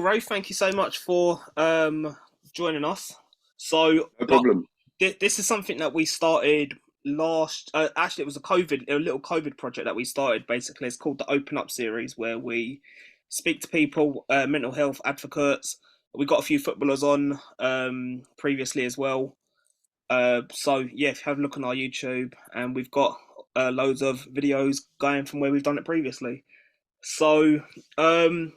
Ray, thank you so much for joining us. So, No problem. this is something that we started last. Actually, it was a little COVID project that we started. Basically, it's called the Open Up series, where we speak to people, mental health advocates. We got a few footballers on previously as well. So yeah, if you have a look on our YouTube, and we've got loads of videos going from where we've done it previously. So um,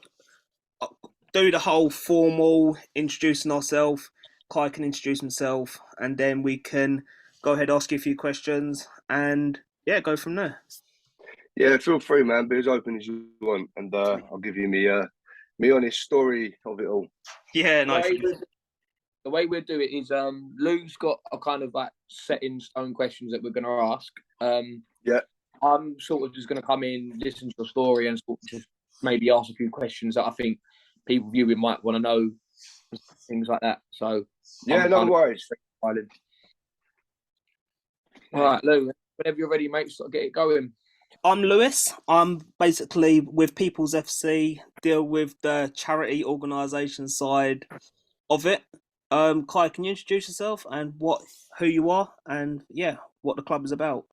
do the whole formal introducing ourselves. Kai can introduce himself, and then we can go ahead, ask you a few questions, and yeah, go from there. Yeah, feel free, man. Be as open as you want, and I'll give you me honest story of it all. Yeah, The no, way we the way we'll do it is Lou's got a kind of like set in stone questions that we're going to ask. Yeah, I'm sort of just going to come in, listen to your story, and sort of just maybe ask a few questions that I think people viewing might want to know, things like that. So yeah, I'm no kind of worries. all right, Lou. Whenever you're ready, mate, sort of get it going. I'm Lewis. I'm basically with People's FC, deal with the charity organisation side of it. Kai, can you introduce yourself and who you are, and yeah, what the club is about?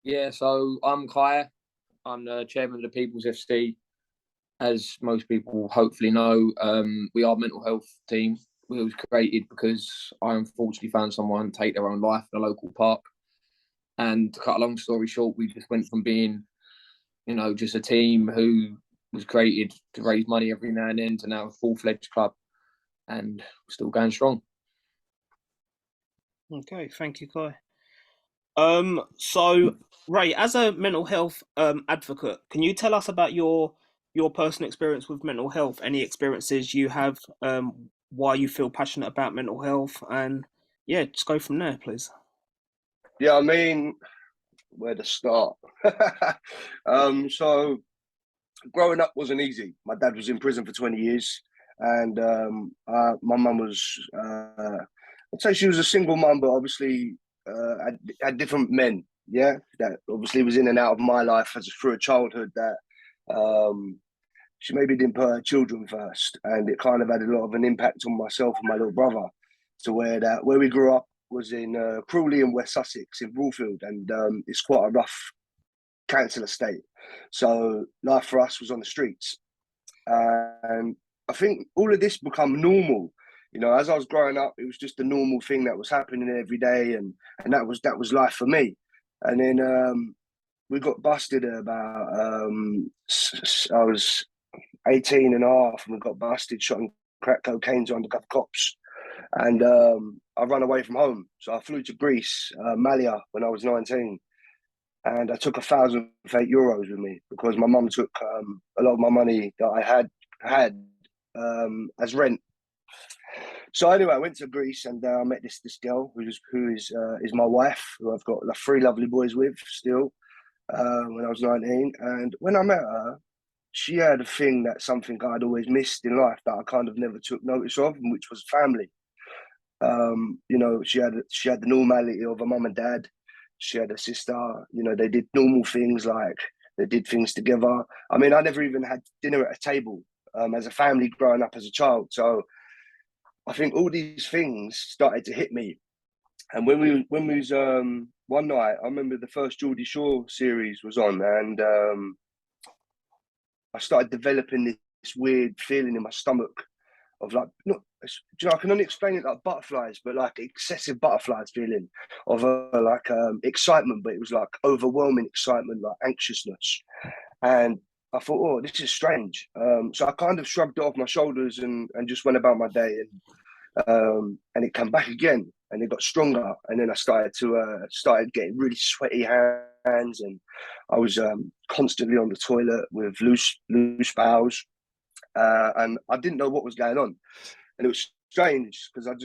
Yeah, so I'm Kai. I'm the chairman of the People's FC. As most people hopefully know, we are a mental health team. We was created because I unfortunately found someone take their own life in a local park. And to cut a long story short, we just went from being, just a team who was created to raise money every now and then to now a full-fledged club, and still going strong. Okay, thank you, Kai. So Ray, as a mental health advocate, can you tell us about your personal experience with mental health? Any experiences you have, why you feel passionate about mental health, and yeah, just go from there, please. Yeah, I mean, where to start? So growing up wasn't easy. My dad was in prison for 20 years, and my mum was, I'd say she was a single mum, but obviously had different men. Yeah, that obviously was in and out of my life as through a childhood that um, she maybe didn't put her children first, and it kind of had a lot of an impact on myself and my little brother. To where we grew up was in Crawley in West Sussex in Broadfield, and it's quite a rough council estate. So life for us was on the streets, and I think all of this become normal. As I was growing up, it was just a normal thing that was happening every day, and that was life for me. And then we got busted at about I was 18 and a half, and we got busted shotting crack cocaine to undercover cops. And I ran away from home. So I flew to Greece, Malia, when I was 19. And I took 1,008 euros with me because my mum took a lot of my money that I had as rent. So anyway, I went to Greece, and I met this girl who is my wife, who I've got 3 lovely boys with still. When I was 19, and when I met her, she had a thing that something I'd always missed in life that I kind of never took notice of, which was family. She had the normality of a mum and dad. She had a sister. They did normal things, like they did things together. I mean, I never even had dinner at a table as a family growing up as a child. So I think all these things started to hit me. And when we was one night, I remember the first Geordie Shore series was on, and I started developing this weird feeling in my stomach of like, not, I can only explain it like butterflies, but like excessive butterflies feeling of like excitement, but it was like overwhelming excitement, like anxiousness. And I thought, oh, this is strange. So I kind of shrugged it off my shoulders and just went about my day. And it came back again, and it got stronger. And then I started getting really sweaty hands, and I was constantly on the toilet with loose bowels. And I didn't know what was going on, and it was strange because I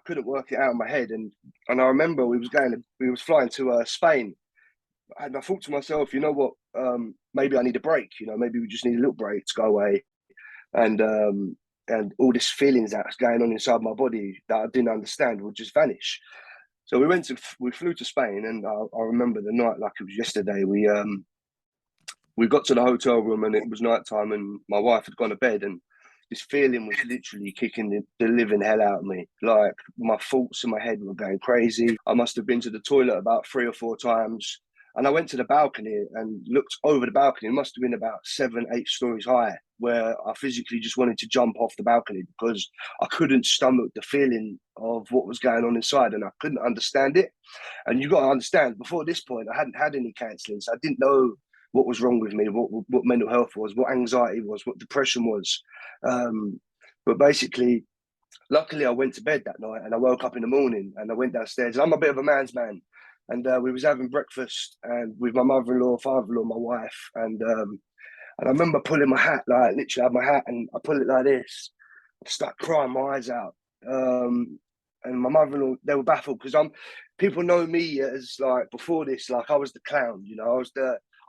couldn't work it out in my head. And I remember we was flying to Spain, and I thought to myself, you know what, maybe I need a break. Maybe we just need a little break to go away, and and all these feelings that's going on inside my body that I didn't understand would just vanish. So we flew to Spain, and I remember the night like it was yesterday. We got to the hotel room, and it was nighttime, and my wife had gone to bed, and this feeling was literally kicking the living hell out of me. Like, my thoughts in my head were going crazy. I must have been to the toilet about 3 or 4 times. And I went to the balcony and looked over the balcony. It must have been about 7, 8 stories high, where I physically just wanted to jump off the balcony because I couldn't stomach the feeling of what was going on inside, and I couldn't understand it. And you got to understand, before this point, I hadn't had any counselling, so I didn't know what was wrong with me, what mental health was, what anxiety was, what depression was. But basically, luckily, I went to bed that night and I woke up in the morning and I went downstairs. I'm a bit of a man's man. And we was having breakfast and with my mother-in-law, father-in-law, my wife. And I remember pulling my hat, like literally I had my hat and I pull it like this. I start crying my eyes out. And my mother-in-law, they were baffled because people know me as, like, before this, like I was the clown, you know,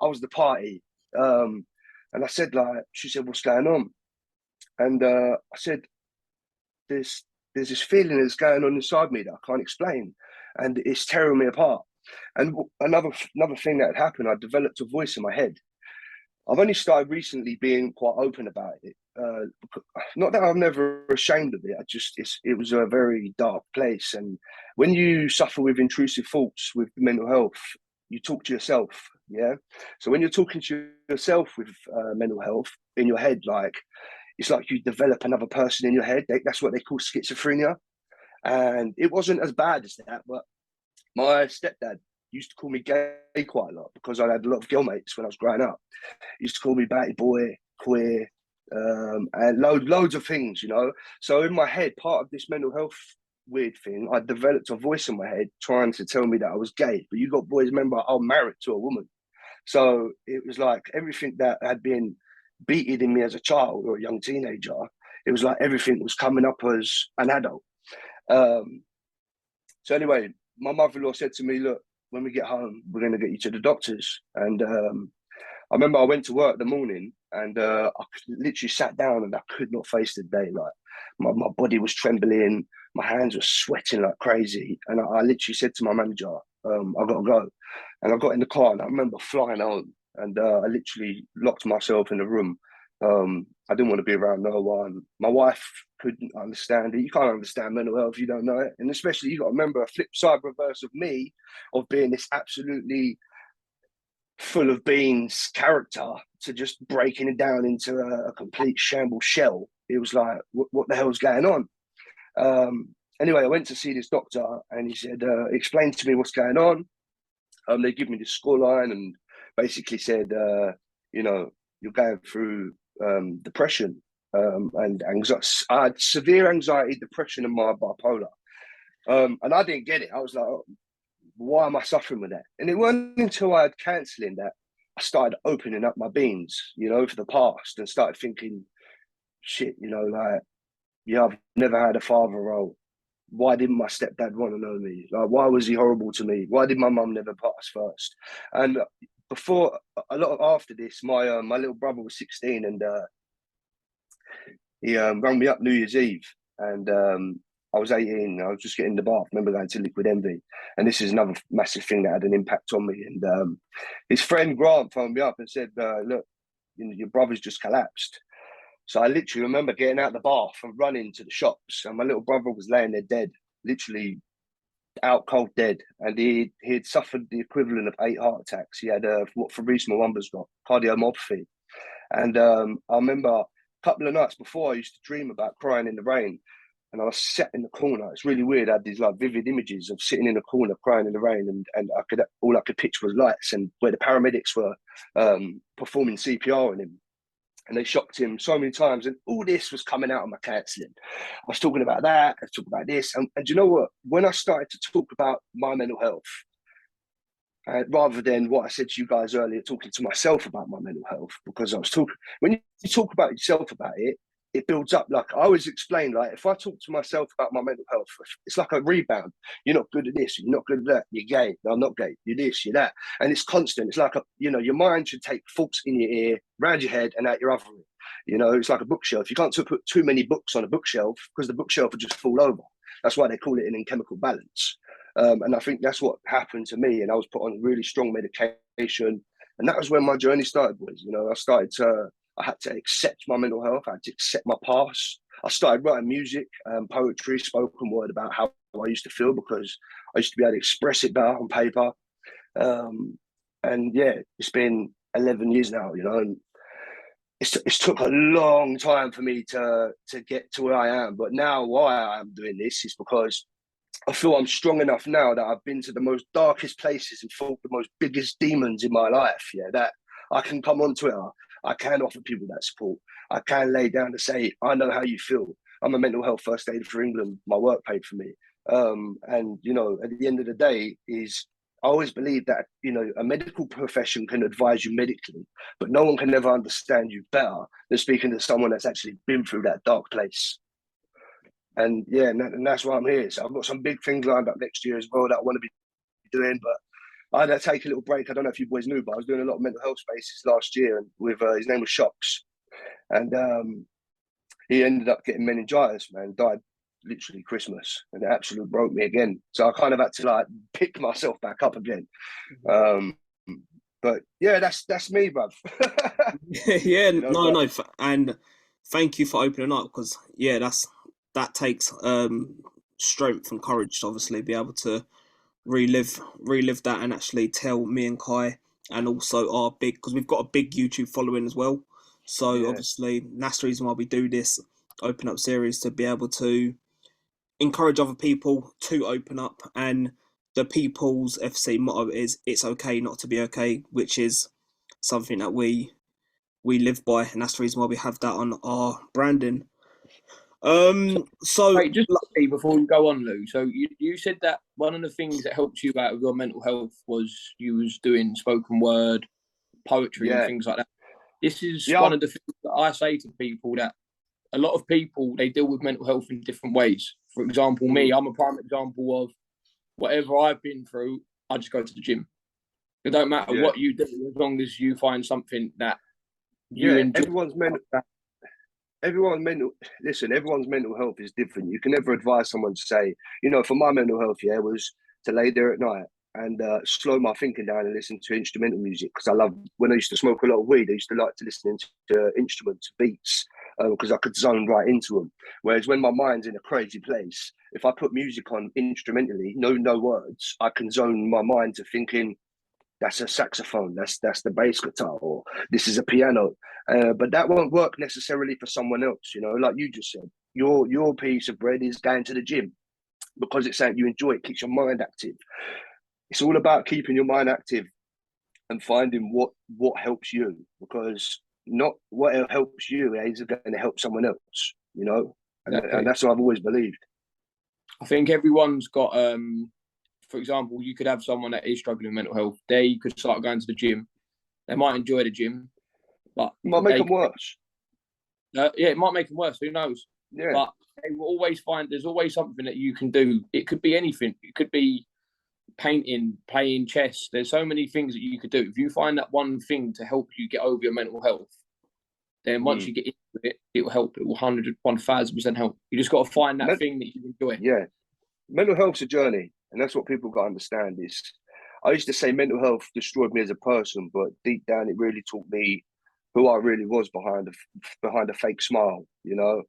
I was the party. And I said, like, she said, what's going on? And I said, there's this feeling that's going on inside me that I can't explain, and it's tearing me apart. And another thing that had happened, I developed a voice in my head. I've only started recently being quite open about it. Not that I'm never ashamed of it. It was a very dark place. And when you suffer with intrusive thoughts with mental health, you talk to yourself. Yeah. So when you're talking to yourself with mental health in your head, like, it's like you develop another person in your head. That's what they call schizophrenia. And it wasn't as bad as that, but my stepdad used to call me gay quite a lot because I had a lot of girl mates when I was growing up. He used to call me batty boy, queer, and loads of things, you know. So in my head, part of this mental health weird thing, I developed a voice in my head trying to tell me that I was gay. But you got boys, remember, I'm married to a woman. So it was like everything that had been beaten in me as a child or a young teenager, it was like everything was coming up as an adult. So anyway, my mother-in-law said to me, look, when we get home, we're going to get you to the doctors. And I remember I went to work the morning and I literally sat down and I could not face the day. Like, my body was trembling, my hands were sweating like crazy. And I literally said to my manager, I got to go. And I got in the car and I remember flying home and I literally locked myself in the room. I didn't want to be around no one. My wife couldn't understand it. You can't understand mental health if you don't know it. And especially, you got to remember a flip side reverse of me, of being this absolutely full of beans character, to just breaking it down into a complete shambles shell. It was like, what the hell's going on? Anyway, I went to see this doctor and he said, explain to me what's going on. They give me the scoreline and basically said, you know, you're going through depression and anxiety. I had severe anxiety, depression, and my bipolar. And I didn't get it. I was like, oh, why am I suffering with that? And it wasn't until I had counselling that I started opening up my beans, you know, for the past, and started thinking, shit, you know, like, yeah, I've never had a father role. Why didn't my stepdad want to know me? Like, why was he horrible to me? Why did my mum never put us first? And before, after this, my little brother was 16 and he rang me up New Year's Eve, and I was 18. I was just getting in the bath. I remember going to Liquid Envy, and this is another massive thing that had an impact on me. And his friend Grant phoned me up and said, "Look, you know, your brother's just collapsed." So I literally remember getting out of the bath and running to the shops, and my little brother was laying there dead, literally out cold dead, and he had suffered the equivalent of 8 heart attacks. He had what Fabrice Mwamba's got, cardiomyopathy. And I remember a couple of nights before, I used to dream about crying in the rain, and I was sat in the corner. It's really weird. I had these like vivid images of sitting in a corner crying in the rain, and all I could picture was lights and where the paramedics were performing CPR on him. And they shocked him so many times, and all this was coming out of my counselling. I was talking about that, I was talking about this, and you know what? When I started to talk about my mental health, rather than what I said to you guys earlier, talking to myself about my mental health, because I was talking, when you talk about yourself about it, it builds up. Like I always explain, like if I talk to myself about my mental health, it's like a rebound. You're not good at this, you're not good at that, you're gay, no, I'm not gay, you're this, you're that. And it's constant. It's like, your mind should take thoughts in your ear, round your head and out your other ear. You know, it's like a bookshelf. You can't put too many books on a bookshelf because the bookshelf will just fall over. That's why they call it an chemical balance. And I think that's what happened to me. And I was put on really strong medication. And that was when my journey started, boys. You know, I had to accept my mental health. I had to accept my past. I started writing music, poetry, spoken word about how I used to feel, because I used to be able to express it better on paper. And yeah, it's been 11 years now, you know, and it's took a long time for me to get to where I am. But now why I'm doing this is because I feel I'm strong enough now that I've been to the most darkest places and fought the most biggest demons in my life. Yeah, that I can come on Twitter. I can offer people that support. I can lay down to say, I know how you feel. I'm a mental health first aider for England. My work paid for me. And, you know, at the end of the day is I always believe that, you know, a medical profession can advise you medically, but no one can ever understand you better than speaking to someone that's actually been through that dark place. And yeah, and that's why I'm here. So I've got some big things lined up next year as well that I want to be doing, but I had to take a little break. I don't know if you boys knew, but I was doing a lot of mental health spaces last year, and with his name was Shocks, and he ended up getting meningitis, man, died literally Christmas, and it absolutely broke me again. So I kind of had to like pick myself back up again. But yeah, that's me, bruv. Yeah, you know, no, and thank you for opening up, because yeah, that takes strength and courage to obviously be able to relive that and actually tell me and Kai, and also our big, because we've got a big YouTube following as well. So yeah, obviously that's the reason why we do this open up series, to be able to encourage other people to open up. And the People's FC motto is "It's okay not to be okay," which is something that we live by, and that's the reason why we have that on our branding. So wait, just before you go on, Lou. So you said that one of the things that helped you out with your mental health was you was doing spoken word, poetry, and things like that. This is one of the things that I say to people, that a lot of people, they deal with mental health in different ways. For example, me, I'm a prime example of whatever I've been through, I just go to the gym. It don't matter what you do, as long as you find something that you enjoy. Everyone's mental health is different. You can never advise someone to say, you know, for my mental health, was to lay there at night and slow my thinking down and listen to instrumental music, because I love, when I used to smoke a lot of weed, I used to like to listen to instruments, beats, because I could zone right into them. Whereas when my mind's in a crazy place, if I put music on instrumentally, no words, I can zone my mind to thinking, that's a saxophone, that's the bass guitar, or this is a piano. But that won't work necessarily for someone else, you know, like you just said. Your piece of bread is going to the gym because it's something you enjoy, it keeps your mind active. It's all about keeping your mind active and finding what helps you, because not what helps you is going to help someone else, you know. And that's what I've always believed. I think everyone's got for example, you could have someone that is struggling with mental health. They could start going to the gym. They might enjoy the gym, but it might make them worse. It might make them worse. Who knows? Yeah. But they will always find there's always something that you can do. It could be anything. It could be painting, playing chess. There's so many things that you could do. If you find that one thing to help you get over your mental health, then once you get into it, it will help. It will 1,000% help. You just got to find that thing that you enjoy. Yeah. Mental health's a journey. And that's what people got to understand is, I used to say mental health destroyed me as a person, but deep down it really taught me who I really was behind a fake smile, you know.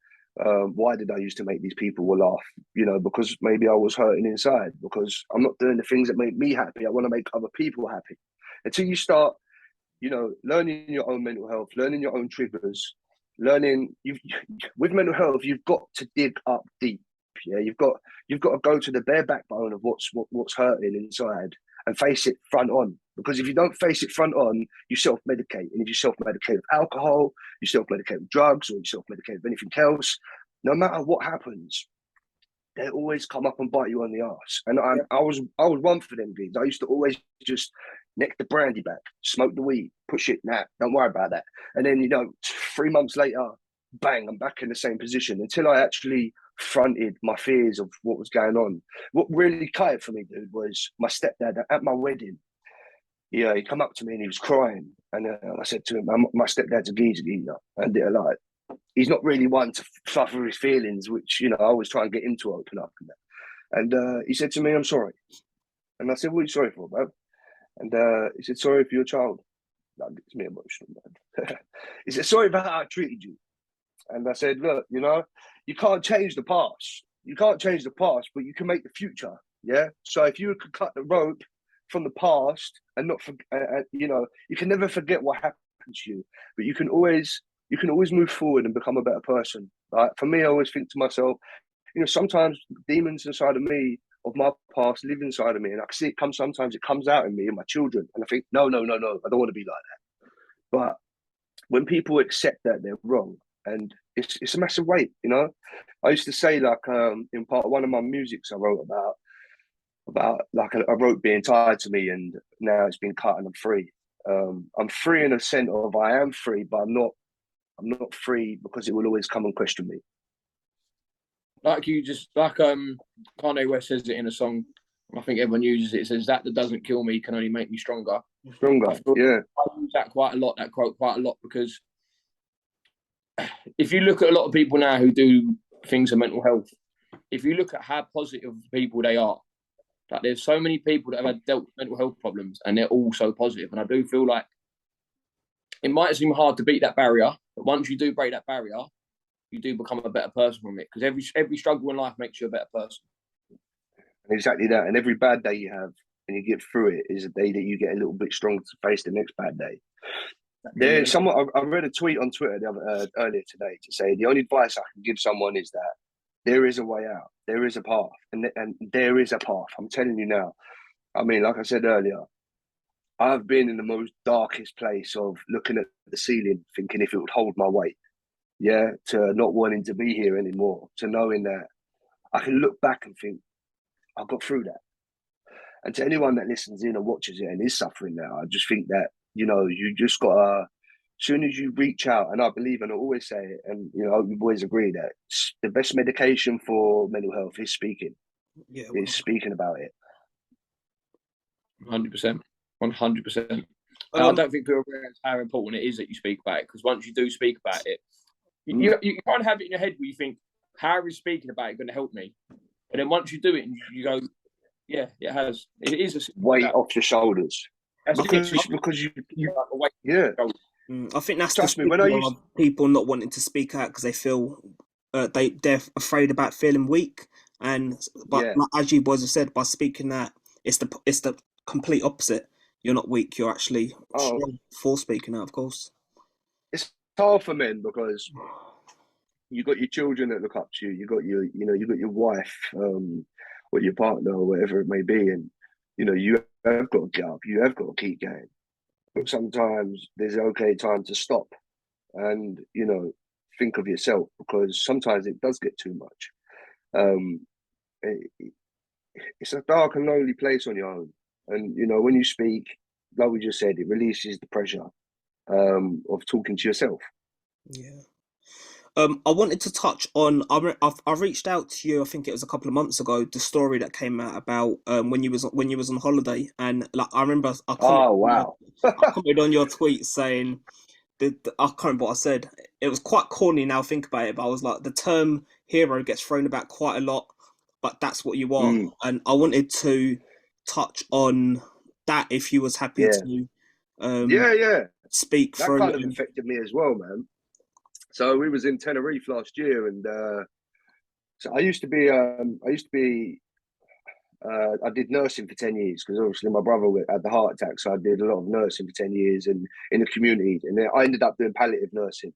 Why did I used to make these people laugh? You know, because maybe I was hurting inside, because I'm not doing the things that make me happy. I want to make other people happy. Until you start, you know, learning your own mental health, learning your own triggers, with mental health, you've got to dig up deep. Yeah, you've got to go to the bare backbone of what's hurting inside and face it front on. Because if you don't face it front on, you self-medicate. And if you self-medicate with alcohol, you self-medicate with drugs, or you self-medicate with anything else, no matter what happens, they always come up and bite you on the arse. And I was one for them dudes. I used to always just neck the brandy back, smoke the weed, push it, don't worry about that. And then, you know, 3 months later, bang, I'm back in the same position, until I actually fronted my fears of what was going on. What really cut it for me, dude, was my stepdad at my wedding. Yeah, he come up to me and he was crying, and I said to him, "My stepdad's a geezer, and like, he's not really one to suffer his feelings, which, you know, I always try and get him to open up." And he said to me, "I'm sorry," and I said, "What are you sorry for, bro?" And he said, "Sorry for your child." That gets me emotional, man. He said, sorry about how I treated you. And I said, look, you can't change the past. You can't change the past, but you can make the future. Yeah. So if you could cut the rope from the past and not, you can never forget what happened to you, but you can always move forward and become a better person. Right? For me, I always think to myself, sometimes demons inside of me, of my past, live inside of me, and I can see it come. Sometimes it comes out in me and my children, and I think, no, I don't want to be like that. But when people accept that they're wrong, and it's a massive weight, I used to say, like, in part one of my musics I wrote about like a rope being tied to me, and now it's been cut and I'm free. I'm free in a sense of I am free, but I'm not free because it will always come and question me. Like Kanye West says it in a song. I think everyone uses it. It says that doesn't kill me can only make me stronger. Stronger, yeah. I use that quite a lot. That quote quite a lot, because if you look at a lot of people now who do things of mental health, if you look at how positive people they are, like there's so many people that have dealt with mental health problems and they're all so positive. And I do feel like it might seem hard to beat that barrier, but once you do break that barrier, you do become a better person from it, because every struggle in life makes you a better person. Exactly that. And every bad day you have and you get through it is a day that you get a little bit stronger to face the next bad day. I read a tweet on Twitter earlier today to say the only advice I can give someone is that there is a way out, there is a path, and there is a path. I'm telling you now. I mean, like I said earlier, I've been in the most darkest place of looking at the ceiling, thinking if it would hold my weight. Yeah, to not wanting to be here anymore, to knowing that I can look back and think, I got through that. And to anyone that listens in and watches it and is suffering now, I just think that, you just got to, as soon as you reach out, and I believe, and I always say it, and, we always agree that the best medication for mental health is speaking. Yeah, is speaking about it. 100%. 100%. I don't think people realize how important it is that you speak about it, because once you do speak about it, you can't have it in your head where you think, how is speaking about it going to help me? But then once you do it, and you go, yeah, it has. It is a weight off your shoulders. Because you yeah. I think that's trust me. When people not wanting to speak out because they feel they're afraid about feeling weak, but as you boys have said, by speaking out, it's the complete opposite. You're not weak. You're actually strong for speaking out. Of course, it's hard for men because you got your children that look up to you. You got your wife, or your partner, or whatever it may be, and you have got to get up. You have got to keep going. But sometimes there's an okay time to stop and think of yourself, because sometimes it does get too much. It's a dark and lonely place on your own, and when you speak, like we just said, it releases the pressure of talking to yourself. Yeah. I wanted to touch on. I reached out to you. I think it was a couple of months ago. The story that came out about when you was on holiday, and like I remember, I commented on your tweet saying I can't remember what I said. It was quite corny now. Think about it, but I was like, the term hero gets thrown about quite a lot, but that's what you are. And I wanted to touch on that if you was happy to. Speak that for kind of affected me as well, man. So we was in Tenerife last year, and so I did nursing for 10 years, because obviously my brother had the heart attack, so I did a lot of nursing for 10 years and in the community, and then I ended up doing palliative nursing.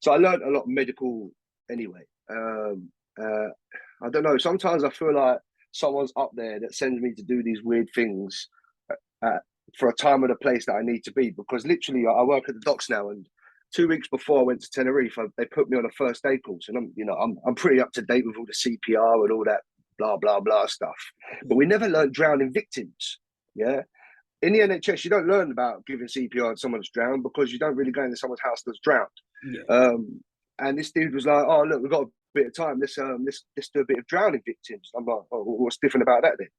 So I learned a lot of medical anyway. I don't know. Sometimes I feel like someone's up there that sends me to do these weird things for a time and a place that I need to be, because literally I work at the docks now, and 2 weeks before I went to Tenerife, they put me on a first aid course, and I'm pretty up to date with all the CPR and all that blah blah blah stuff. But we never learned drowning victims. Yeah, in the NHS, you don't learn about giving CPR to someone that's drowned, because you don't really go into someone's house that's drowned. Yeah. And this dude was like, "Oh, look, we've got a bit of time. Let's do a bit of drowning victims." I'm like, "Oh, what's different about that then?"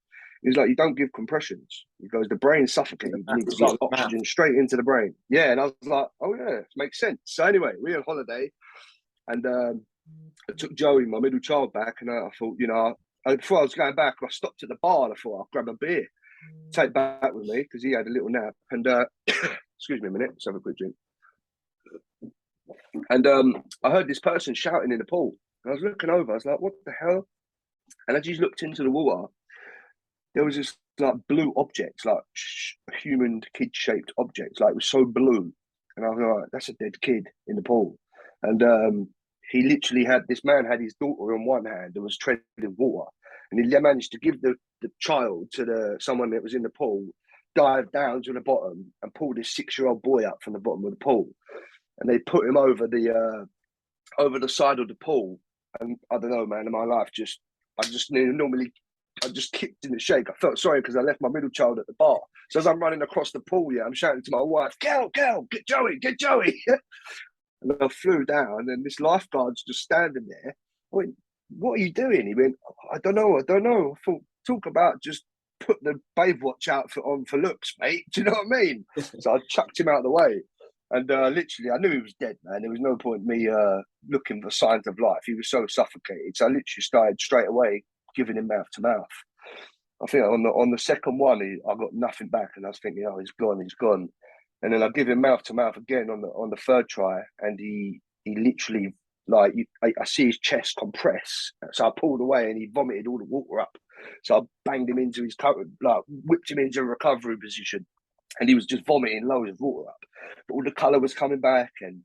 He's like, "You don't give compressions." He goes, "The brain's suffocating. You need to get oxygen straight into the brain." Yeah, and I was like, "Oh yeah, makes sense." So anyway, we were on holiday, and I took Joey, my middle child, back, and I thought, before I was going back, I stopped at the bar and I thought I'll grab a beer, take back with me, because he had a little nap. And Excuse me a minute. Let's have a quick drink. And I heard this person shouting in the pool. And I was looking over. I was like, what the hell? And I just looked into the water. There was this like blue object, like a human kid-shaped object. Like it was so blue. And I was like, that's a dead kid in the pool. And he literally this man had his daughter in one hand and was treading water. And he managed to give the child to someone that was in the pool, dive down to the bottom and pull this 6-year-old boy up from the bottom of the pool. And they put him over the side of the pool. And I don't know, man, in my life, I just kicked in the shake. I felt sorry because I left my middle child at the bar. So as I'm running across the pool, I'm shouting to my wife, "Gal, get Joey." And I flew down, and this lifeguard's just standing there. I went, "What are you doing?" He went, I don't know. I thought, talk about just put the Baywatch outfit on for looks, mate. Do you know what I mean? So I chucked him out of the way. And literally, I knew he was dead, man. There was no point in me looking for signs of life. He was so suffocated. So I literally started straight away giving him mouth to mouth. I think on the second one, I got nothing back, and I was thinking, oh, he's gone. And then I give him mouth to mouth again on the third try, and he literally, like, I see his chest compress. So I pulled away, and he vomited all the water up. So I banged him into his coat, like whipped him into a recovery position, and he was just vomiting loads of water up. But all the colour was coming back, and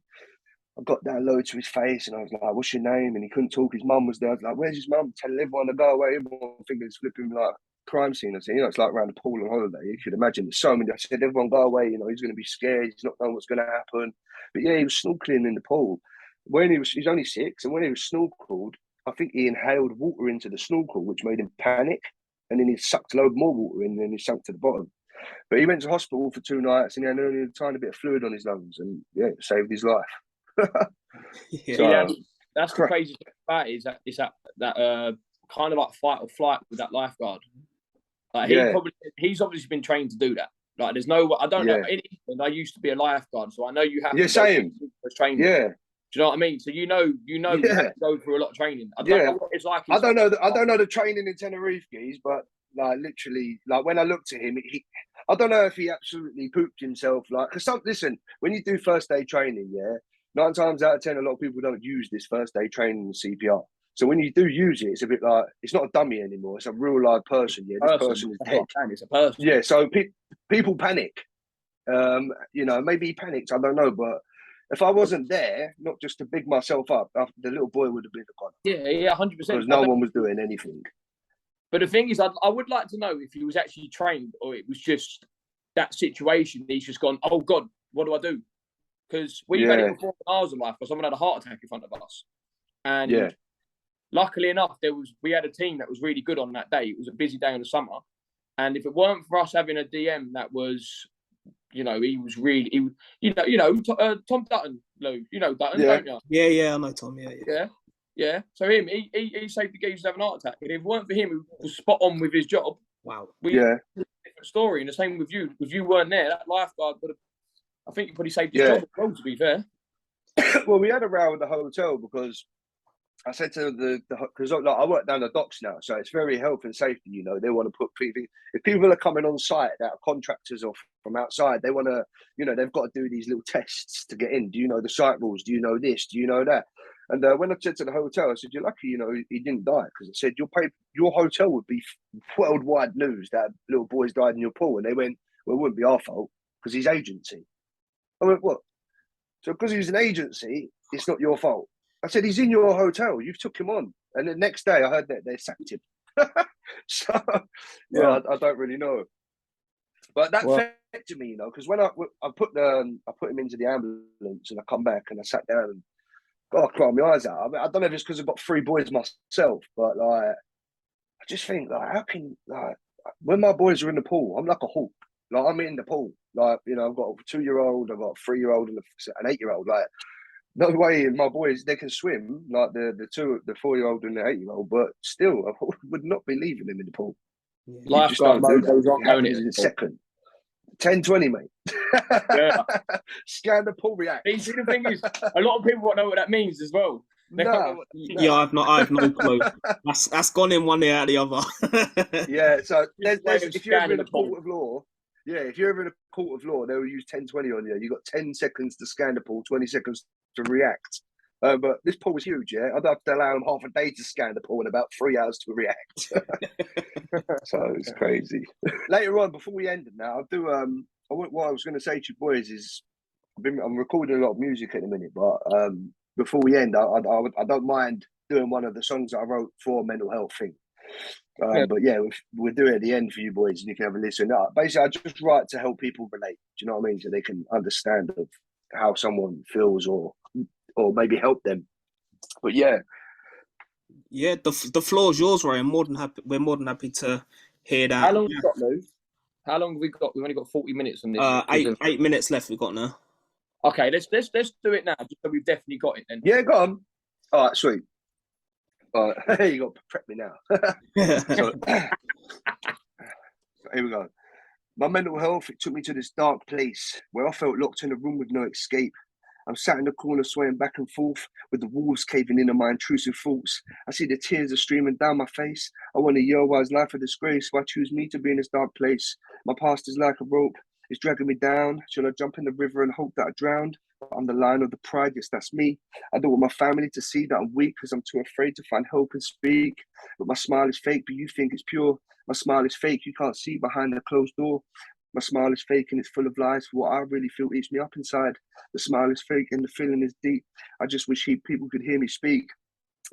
I got down low to his face, and I was like, "What's your name?" And he couldn't talk. His mum was there. I was like, "Where's his mum?" Telling everyone to go away. Everyone thinking it's flipping like crime scene. I said, it's like around the pool on holiday. You could imagine there's so many. I said, "Everyone go away." He's going to be scared. He's not knowing what's going to happen. But yeah, he was snorkeling in the pool. He's only 6, and when he was snorkeled, I think he inhaled water into the snorkel, which made him panic. And then he sucked a load more water in, and then he sunk to the bottom. But he went to hospital for 2 nights, and he had only a tiny bit of fluid on his lungs, and yeah, it saved his life. Yeah, that's the crazy thing about it, is that kind of like fight or flight with that lifeguard. Like he's obviously been trained to do that. Like there's no, I don't know. In England, I used to be a lifeguard, so I know you have to same. Go training. Yeah. Do you know what I mean? So you know, you have to go through a lot of training. I don't know what it's like. I don't know the training in Tenerife, guys, but like literally, like when I looked at him, I don't know if he absolutely pooped himself. Like, listen, when you do first aid training, 9 times out of 10, a lot of people don't use this first aid training in CPR. So when you do use it, it's a bit like, it's not a dummy anymore. It's a real live person. Yeah, this person is dead. It's a person. Yeah, so people panic. Maybe he panicked. I don't know, but if I wasn't there, not just to big myself up, the little boy would have been gone. Yeah, 100%. Because no one was doing anything. But the thing is, I would like to know if he was actually trained or it was just that situation. He's just gone, oh God, what do I do? Because we've had it before in our life where someone had a heart attack in front of us. And luckily enough, we had a team that was really good on that day. It was a busy day in the summer. And if it weren't for us having a DM that was, he was really, Tom Dutton, Lou, Dutton, don't you? Yeah, I know Tom, Yeah. So he saved the geezers having a heart attack. And if it weren't for him, who was spot on with his job, wow. Different story. And the same with you. If you weren't there, that lifeguard would have, I think you probably saved his job as well, to be fair. Well, we had a row with the hotel because I said to because I work down the docks now, so it's very health and safety. They want to put people. If people are coming on site that are contractors or from outside, they want to, they've got to do these little tests to get in. Do you know the site rules? Do you know this? Do you know that? And when I said to the hotel, I said, "You're lucky, he didn't die," because I said your hotel would be worldwide news that little boys died in your pool, and they went, "Well, it wouldn't be our fault because he's agency." I went, "What? So because he's an agency, it's not your fault?" I said, "He's in your hotel. You've took him on." And the next day I heard that they sacked him. So, I don't really know. But that affected me, because when I put him into the ambulance and I come back and I sat down and I cried my eyes out. I mean, I don't know if it's because I've got 3 boys myself, but like, I just think, like, how can, like, when my boys are in the pool, I'm like a hawk. Like, I'm in the pool. Like, I've got a 2-year-old, I've got a 3-year-old and an 8-year-old. Like, no way, my boys, they can swim, like the 4-year-old and the 8-year-old, but still, I would not be leaving them in the pool. Lifeguard mode goes on going in a second. 10-20, mate. Yeah. Scan the pool react. See, the thing is, a lot of people won't know what that means as well. No. Yeah, I have no clue. That's gone in one ear out the other. Yeah, so if you're ever in a court of law, Yeah, if you're ever in a court of law, they'll use 10-20 on you. You got 10 seconds to scan the pool, 20 seconds to react. But this pool was huge, yeah. I'd have to allow them half a day to scan the pool and about 3 hours to react. So it's crazy. Later on, before we end it now, I'll do what I was going to say to you boys is I'm recording a lot of music at the minute, but before we end, I don't mind doing one of the songs that I wrote for mental health thing. But yeah, we'll do it at the end for you boys, and you can have a listen. Basically, I just write to help people relate. Do you know what I mean? So they can understand of how someone feels, or maybe help them. But yeah, the floor is yours, Ray. We're more than happy to hear that. How long have we got, Lou? How long have we got? We've only got 40 minutes on this. 8 minutes left. We've got now. Okay, let's do it now. Just so we've definitely got it then. Yeah, go on. All right, sweet. All right, you got to prep me now. So here we go. My mental health, it took me to this dark place where I felt locked in a room with no escape. I'm sat in the corner swaying back and forth with the walls caving in on my intrusive thoughts. I see the tears are streaming down my face. I want to yell why is life a disgrace? Why choose me to be in this dark place? My past is like a rope. It's dragging me down. Shall I jump in the river and hope that I drowned? I'm the lion of the pride, yes, that's me. I don't want my family to see that I'm weak because I'm too afraid to find help and speak. But my smile is fake, but you think it's pure. My smile is fake, you can't see behind the closed door. My smile is fake and it's full of lies. For what I really feel eats me up inside. The smile is fake and the feeling is deep. I just wish people could hear me speak.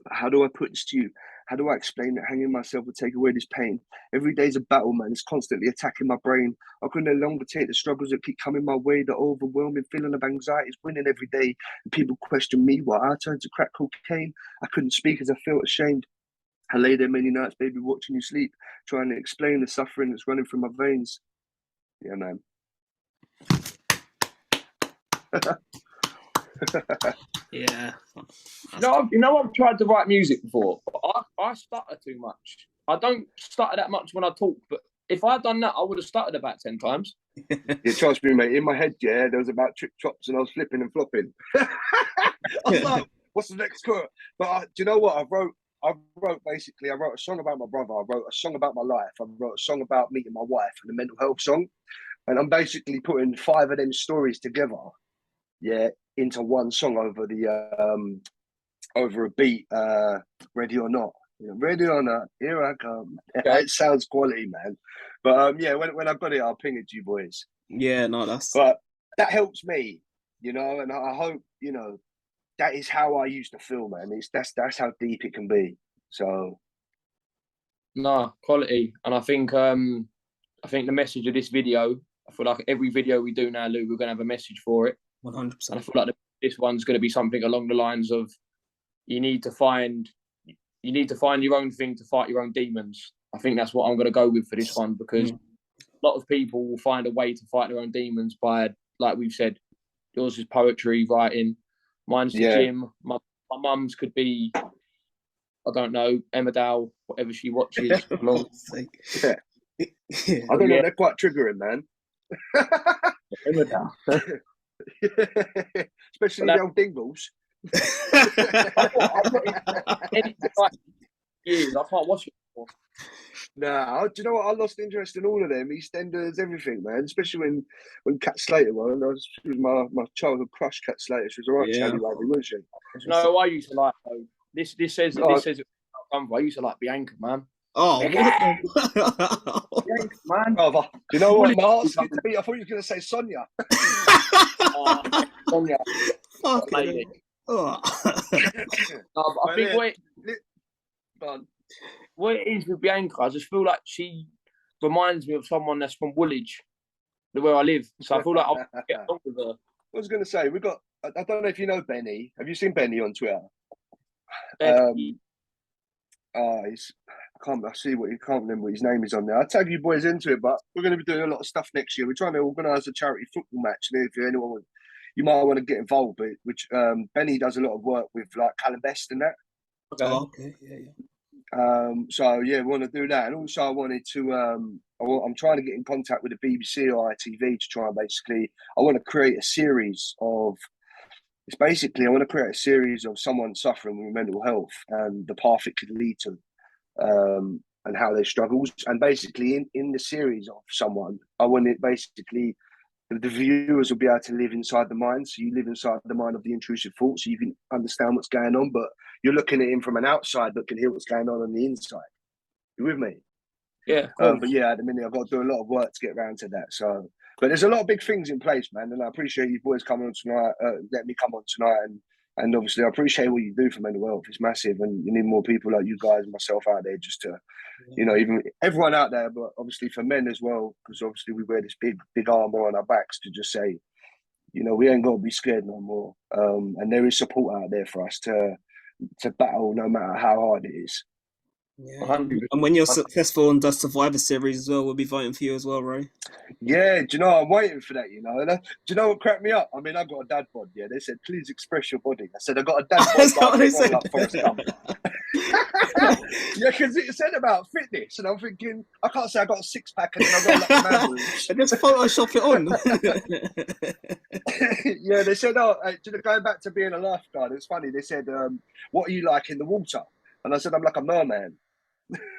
But how do I put this to you? How do I explain that hanging myself would take away this pain? Every day's a battle, man. It's constantly attacking my brain. I could no longer take the struggles that keep coming my way. The overwhelming feeling of anxiety is winning every day. And people question me why I turned to crack cocaine. I couldn't speak as I felt ashamed. I lay there many nights, baby, watching you sleep, trying to explain the suffering that's running through my veins. Yeah, man. Yeah. You know, I've tried to write music before, but I stutter too much. I don't stutter that much when I talk, but if I'd done that, I would have stuttered about 10 times. Yeah, trust me, mate. In my head, yeah, there was about trick chops and I was flipping and flopping. I was like, what's the next quote? But do you know what? I wrote a song about my brother. I wrote a song about my life. I wrote a song about meeting my wife and a mental health song. And I'm basically putting 5 of them stories together, yeah, into one song over a beat, ready or not. Ready or not, here I come. Okay. It sounds quality, man. But yeah, when I've got it, I'll ping it to you boys. Yeah, no, that's. But that helps me, and I hope that is how I used to feel, man. That's how deep it can be. So, no, quality, and I think the message of this video. I feel like every video we do now, Lou, we're gonna have a message for it. 100%. And I feel like this one's going to be something along the lines of you need to find your own thing to fight your own demons. I think that's what I'm going to go with for this one, because a lot of people will find a way to fight their own demons by, like we've said, yours is poetry, writing, mine's the gym. My mum's could be, I don't know, Emmerdale, whatever she watches. Yeah. I don't know, they're quite triggering, man. Emmerdale. Especially the old dingles. Years, I can't watch it anymore. Nah, do you know what? I lost interest in all of them. EastEnders, everything, man. Especially when Kat Slater won. She was my childhood crush, Kat Slater. She was a right challywaggy, wasn't she? No, I used to like though. This says I used to like Bianca, man. Oh, Bianca, man. Oh, do you know what? My heart skipped a beat. I thought you were going to say Sonia. Sonia. Fucking I think what it is with Bianca, I just feel like she reminds me of someone that's from Woolwich, where I live. So I feel like I'll get along with her. I was going to say, I don't know if you know Benny. Have you seen Benny on Twitter? I can't remember what his name is on there. I'll tag you boys into it, but we're going to be doing a lot of stuff next year. We're trying to organise a charity football match, and if anyone you might want to get involved, but which Benny does a lot of work with, like Callum Best and that. Okay. So yeah, we want to do that, and also I wanted to. I'm trying to get in contact with the BBC or ITV to try and I want to create a series of. It's basically I want to create a series of someone suffering with mental health and the path it could lead to. and how they struggles. And basically, in the series of someone, I want it basically the viewers will be able to live inside the mind. So you live inside the mind of the intrusive thought, so you can understand what's going on. But you're looking at him from an outside, but can hear what's going on the inside. You with me? Yeah, cool. But yeah, at the minute I've got to do a lot of work to get around to that. So, but there's a lot of big things in place, man. And I appreciate you boys coming on tonight. Let me come on tonight, and obviously I appreciate what you do for mental health. It's massive, and you need more people like you guys and myself out there just to, you know, even everyone out there, but obviously for men as well, because obviously we wear this big armor on our backs to just say, you know, we ain't got to be scared no more. And there is support out there for us to battle, no matter how hard it is. Yeah. 100%. And when you're successful and does Survivor Series as well, we'll be voting for you as well, Ray. Yeah, do you know, I'm waiting for that, you know. And do you know what cracked me up? I mean, I've got a dad bod, yeah. They said, please express your body. I said, I got a dad bod, That's but what I they look said. like Forrest Gump. Yeah, because it said about fitness, and I'm thinking, I can't say I got a six-pack and then I've got like man boobs. And just Photoshop it on. Yeah, they said, oh, going back to being a lifeguard, it's funny. They said, what are you like in the water? And I said, I'm like a merman.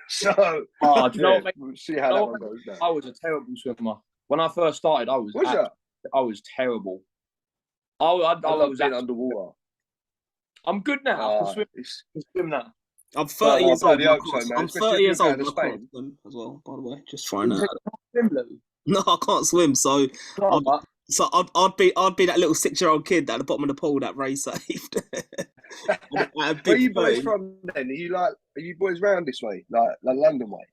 So, do you know what, mate? we'll see how that one goes now. I was a terrible swimmer. When I first started, I was terrible. I love was being underwater. I'm good now. I can swim now. I'm 30 years old. Man. I'm 30 years old. I can't swim as well, by the way. Just trying to. No, I can't swim. So, I'd be that little 6-year-old kid at the bottom of the pool that Ray saved. Where are you boys from then? Are you boys round this way, like London way?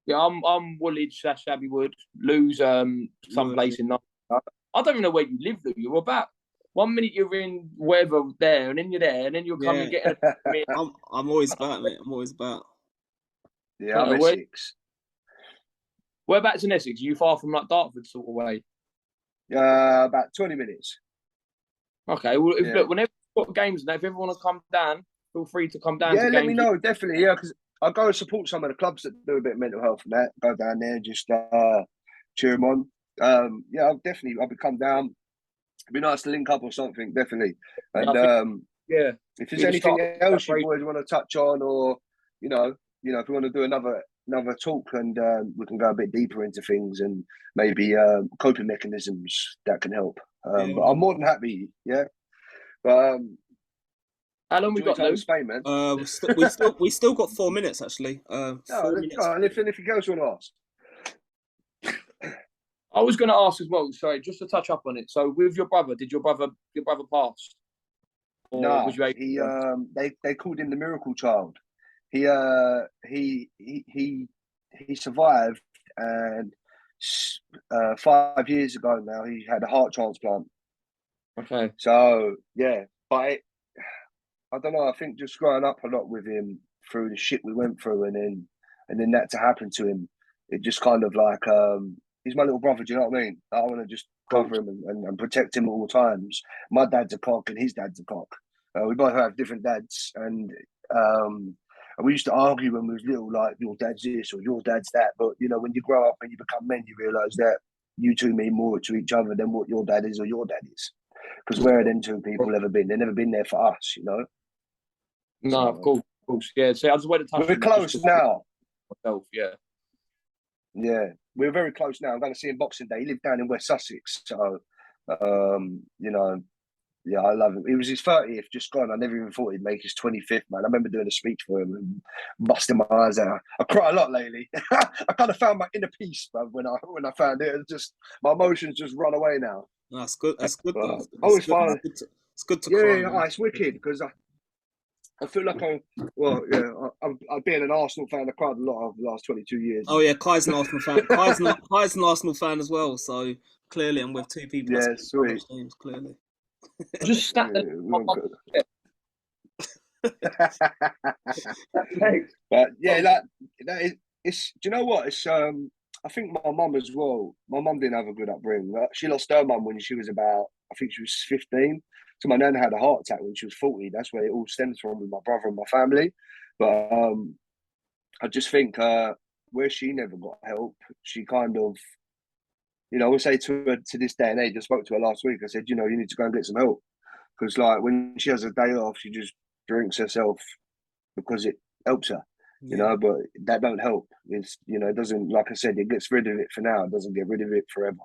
Yeah, I'm Woolwich / Abbey Wood. Lou's some place in London. I don't even know where you live, Lou. You're about 1 minute you're in wherever there, and then you're there, and then you'll come and get. I'm always about, mate. I'm always about. Yeah, I'm Essex. Whereabouts in Essex? Are you far from like Dartford sort of way? About 20 minutes. Okay. Well, look, whenever you've got games, if everyone want to come down, feel free to come down. Yeah, let me know, definitely. Yeah, because I'll go and support some of the clubs that do a bit of mental health and that. Go down there and just cheer them on. Yeah, I'll come down. It'd be nice to link up or something, definitely. And if there's anything else you boys want to touch on, or you know, if we want to do another talk, and we can go a bit deeper into things and maybe coping mechanisms that can help. But I'm more than happy. Yeah. But how long we got, Lou? Spain, man? We still got 4 minutes actually. 4 minutes. And if anything else you want to ask. I was going to ask as well. Sorry, just to touch up on it. So, with your brother, did your brother pass? No, they called him the miracle child. He survived, and 5 years ago now he had a heart transplant. Okay. So yeah, but I don't know. I think just growing up a lot with him through the shit we went through, and then that to happen to him, it just kind of like he's my little brother. Do you know what I mean? I want to just cover him and protect him at all times. My dad's a cock and his dad's a cock. We both have different dads, and we used to argue when we was little, like your dad's this or your dad's that. But you know, when you grow up and you become men, you realise that you two mean more to each other than what your dad is or your dad is. Because where are them two people ever been? They've never been there for us, you know. No, of course. Yeah, so I just wanted to touch. We're close now. Myself, yeah, we're very close now. I'm going to see him Boxing Day. He lived down in West Sussex, so you know, yeah, I love him. It was his 30th just gone. I never even thought he'd make his 25th, man. I remember doing a speech for him and busting my eyes out. I cry a lot lately. I kind of found my inner peace, man, when I found it. It's just my emotions just run away now. That's good. That's good. Always fun. It's good to cry. Yeah, it's wicked because I feel like I've been an Arsenal fan. I cried a lot over the last 22 years. Oh yeah, Kai's an Arsenal fan. Kai's an Arsenal fan as well. So clearly, I'm with two people. Yeah, sweet. Teams, clearly. Just stat But yeah, that is. It's. Do you know what? It's. I think my mum as well. My mum didn't have a good upbringing. She lost her mum when she was about, I think she was 15. So my nan had a heart attack when she was 40. That's where it all stems from with my brother and my family. But I just think where she never got help, she kind of, you know, I would say to her to this day and age, I spoke to her last week. I said, you know, you need to go and get some help. Because like when she has a day off, she just drinks herself because it helps her. you know, but that don't help. It's, you know, it doesn't, like I said, it gets rid of it for now. It doesn't get rid of it forever.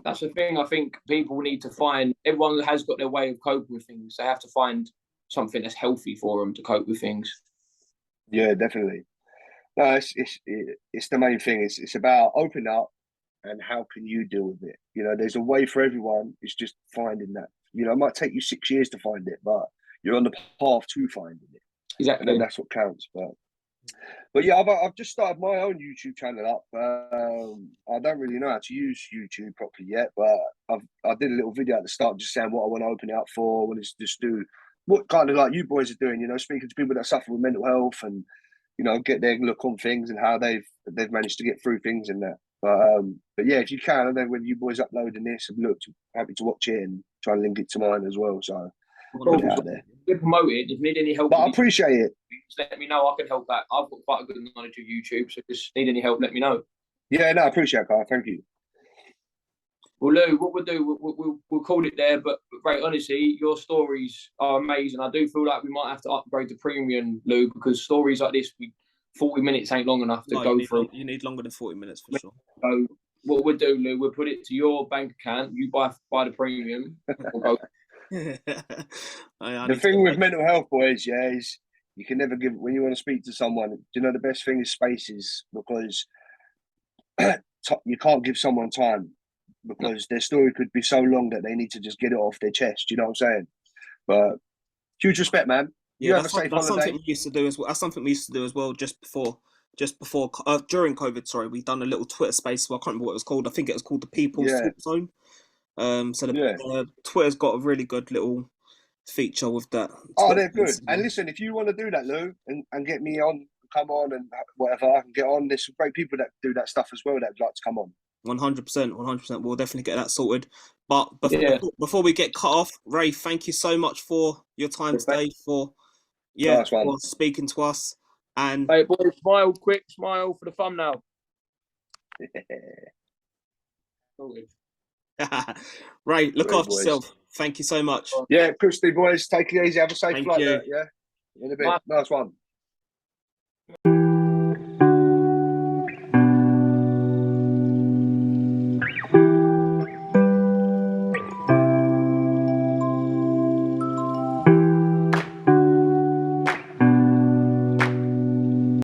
That's the thing. I think people need to find, everyone has got their way of coping with things. They have to find something that's healthy for them to cope with things. Yeah, definitely. No, it's the main thing. It's about open up and how can you deal with it. You know, there's a way for everyone. It's just finding that. You know, it might take you 6 years to find it, but you're on the path to finding it. Exactly. And that's what counts. But yeah, I've just started my own YouTube channel up. I don't really know how to use YouTube properly yet, but I did a little video at the start just saying what I want to open it up for. I want to just do what kind of like you boys are doing, you know, speaking to people that suffer with mental health and, you know, get their look on things and how they've managed to get through things and that. But yeah, if you can, I know when you boys uploading this, I'm happy to watch it and try and link it to mine as well. So put it out there. We're promoted. If you need any help, but I appreciate it. Just let me know. I can help out. I've got quite a good knowledge of YouTube, so if you need any help, let me know. Yeah, no, I appreciate it, Carl. Thank you. Well, Lou, what we'll do, we'll call it there. But right, honestly, your stories are amazing. I do feel like we might have to upgrade to premium, Lou, because stories like this, 40 minutes ain't long enough to go through. You need longer than 40 minutes for sure. So what we'll do, Lou, we'll put it to your bank account. You buy the premium. We'll go. The thing with mental health, boys, yeah, is you can never give, when you want to speak to someone, you know, the best thing is spaces, because you can't give someone time, because their story could be so long that they need to just get it off their chest. You know what I'm saying? But huge respect, man. You have a safe holiday. That's something we used to do as well. That's something we used to do as well. Just before, during COVID. Sorry, we done a little Twitter space. Well, I can't remember what it was called. I think it was called the People's Zone. So Twitter's got a really good little feature with that. Oh, they're good. And listen, if you want to do that, Lou, and get me on, come on, and whatever, I can get on. There's some great people that do that stuff as well that would like to come on. 100%. We'll definitely get that sorted. But before we get cut off, Ray, thank you so much for your time today, for speaking to us. And hey, boys, smile for the thumbnail. Ray, look after yourself. Thank you so much. Yeah, Christy, boys, take it easy. Have a safe flight. Yeah, in a bit. Nice one.